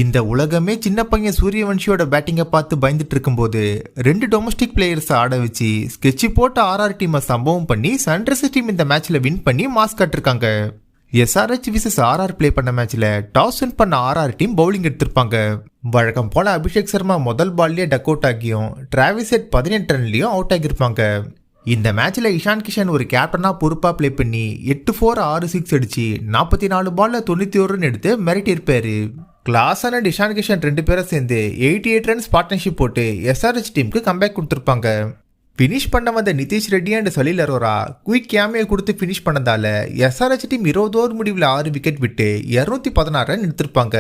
இந்த உலகமே சின்ன பையன் சூரியவன்ஷியோட பேட்டிங்கை பார்த்து பயந்துட்டு இருக்கும்போது 2 டொமஸ்டிக் பிளேயர்ஸ் ஆட வச்சு ஸ்கெட்சி போட்ட ஆர்ஆர் டீமை சம்பவம் பண்ணி சன்ரைசர்ஸ் டீம் இந்த மேட்ச்ல வின் பண்ணி மாஸ் காட்டிருக்காங்க. SRH vs ஆர்ஆர் பிளே பண்ண மேட்ச்ல டாஸ் வின் பண்ண ஆர்ஆர் டீம் பவுலிங் எடுத்திருப்பாங்க. வழக்கம் போல அபிஷேக் சர்மா முதல் பால்லயே டக் அவுட் ஆகியும் டிராவிஸ் ஹெட் 18 ரன்லயும் அவுட் ஆகியிருப்பாங்க. இந்த மேட்ச்ல இஷான் கிஷன் ஒரு கேப்டனா பொறுப்பா பிளே பண்ணி 8-4 6-6 அடிச்சு 44 பால்ல 91 ரன் எடுத்து மிரட்டி இருப்பாரு. கிளாசன் அண்ட் இஷான் கிஷன் 2 பேரும் சேர்ந்து 88 ரன்ஸ் பார்ட்னர்ஷிப் போட்டு SRH டீமுக்கு கம்பேக் கொடுத்துருப்பாங்க. ஃபினிஷ் பண்ண வந்த நிதிஷ் ரெட்டி அண்ட் சலீல் அரோரா குயிக் கேமியை கொடுத்து ஃபினிஷ் பண்ணதால SRH டீம் 20 ஓவர் முடிவில் 6 விக்கெட் விட்டு 216 ரன் எடுத்திருப்பாங்க.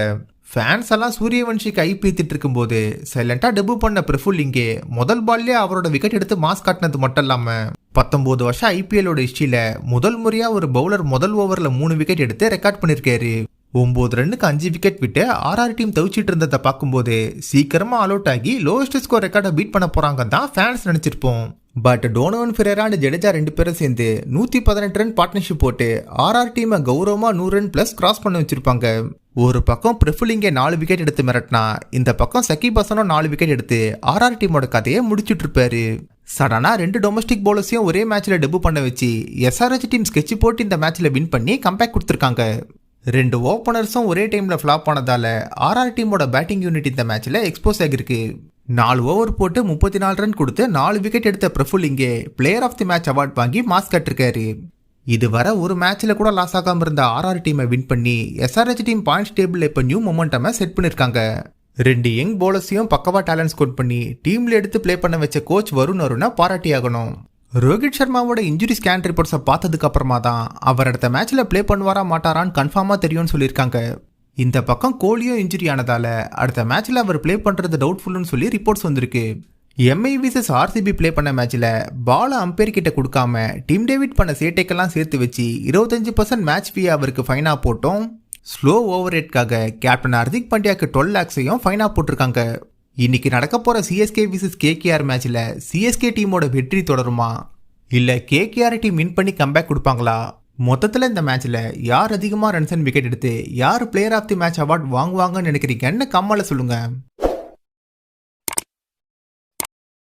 ஃபேன்ஸ் எல்லாம் சூரியவன்ஷிக்கு ஐபித்திட்டு இருக்கும்போது சைலண்டா டெபு பண்ண பிரஃபுல் ஹிங்கே முதல் பால்லே அவரோட விக்கெட் எடுத்து மாஸ் காட்டினது மட்டும் இல்லாம 19 வருஷம் ஐபிஎலோட ஹிஸ்டரியில முதல் முறையா ஒரு பவுலர் முதல் ஓவர்ல 3 விக்கெட் எடுத்து ரெக்கார்ட் பண்ணிருக்காரு. 9 ரன்னுக்கு 5 விக்கெட் விட்டு ஆர்ஆர் டீம் தவிச்சிட்டு இருந்ததை பார்க்கும்போது சீக்கிரமா ஆல் அவுட் ஆகி லோவஸ்ட் ஸ்கோர் ரெக்கார்டை பீட் பண்ண போறாங்க தான் ஃபேன்ஸ் நினைச்சிருப்போம். But Donovan Ferreira and Jadeja 2 பேரும் சேர்ந்து 118 ரன் பார்ட்னர்ஷிப் போட்டு ஆர்ஆர் டீமை கௌரவமா 100 ரன் பிளஸ் கிராஸ் பண்ண வச்சிருப்பாங்க. ஒரு பக்கம் பிரஃபுல் ஹிங்கே 4 விக்கெட் எடுத்து மிரட்டினா இந்த பக்கம் சகிப் ஹசனும் 4 விக்கெட் எடுத்து ஆர்ஆர் டீமோட கதையை முடிச்சுட்டு இருப்பாரு. சடனா 2 டொமஸ்டிக் பவுலர்ஸையும் ஒரே மேட்ச்ல டெபு பண்ண வச்சு SRH டீம் ஸ்கெட்ச் போட்டு இந்த மேட்ச்ல வின் பண்ணி கம்பேக் கொடுத்துருக்காங்க. 2 ஓப்பனர்ஸும் ஒரே டைம்ல ஃபிளாப் ஆனதால ஆர்ஆர் டீமோட பேட்டிங் யூனிட் இந்த மேட்ச்ல எக்ஸ்போஸ் ஆகிருக்கு. 4 ஓவர் போட்டு 34 ரன் கொடுத்து 4 விக்கெட் எடுத்த Praful Hinge player of the match award வாங்கி மாஸ் கட்டிருக்காரு. இதுவரை ஒரு மேட்ச்ல கூட லாஸ் ஆகாம இருந்த ஆர்ஆர் டீமை வின் பண்ணி SRH டீம் பாயிண்ட்ஸ் டேபிள்ல இப்ப நியூ மொமெண்டமை செட் பண்ணிருக்காங்க. 2 யங் பவுலர்ஸையும் பக்கவா டேலண்ட் ஸ்கோர் பண்ணி டீம்ல எடுத்து பிளே பண்ண வச்ச கோச் வருண் அருணை பாராட்டி ஆகணும். ரோஹித் சர்மாவோட இன்ஜுரி ஸ்கேன் ரிப்போர்ட்ஸை பார்த்ததுக்கு அப்புறமா தான் அவர் அடுத்த மேட்ச்ல பிளே பண்ணுவாரா மாட்டாரான்னு கன்ஃபார்மா தெரியும்னு சொல்லியிருக்காங்க. இந்த பக்கம் கோலியும் இன்ஜுரி ஆனதால அடுத்த மேட்ச்ல அவர் பிளே பண்றது டவுட்ஃபுல்னு சொல்லி ரிப்போர்ட்ஸ் வந்திருக்கு. எம்ஐ vs ஆர்சிபி பிளே பண்ண மேட்ச்ல பால அம்பையர் கிட்ட கொடுக்காம டீம் டேவிட் பண்ண சேட்டைக்கெல்லாம் சேர்த்து வச்சு 25% மேட்ச் ஃபீ அவருக்கு ஃபைனா போட்டோம். ஸ்லோ ஓவர் ரேட்காக கேப்டன் ஹர்திக் பாண்டியாக்கு 12 lakhs ஃபைனா போட்டிருக்காங்க. இன்னைக்கு நடக்க போற சிஎஸ்கே vs KKR மேட்ச்ல சிஎஸ்கே டீமோட வெற்றி தொடருமா இல்ல KKR டீம் வின் பண்ணி கம்பேக் கொடுப்பாங்களா? மொத்தத்துல இந்த மேட்ச்ல யார் அதிகமா ரன்ஸ் அண்ட் விக்கெட் எடுத்து யார் player of the match award வாங்குவாங்கன்னு நினைக்கிறீங்கன்னு கமெண்ட்ல சொல்லுங்க.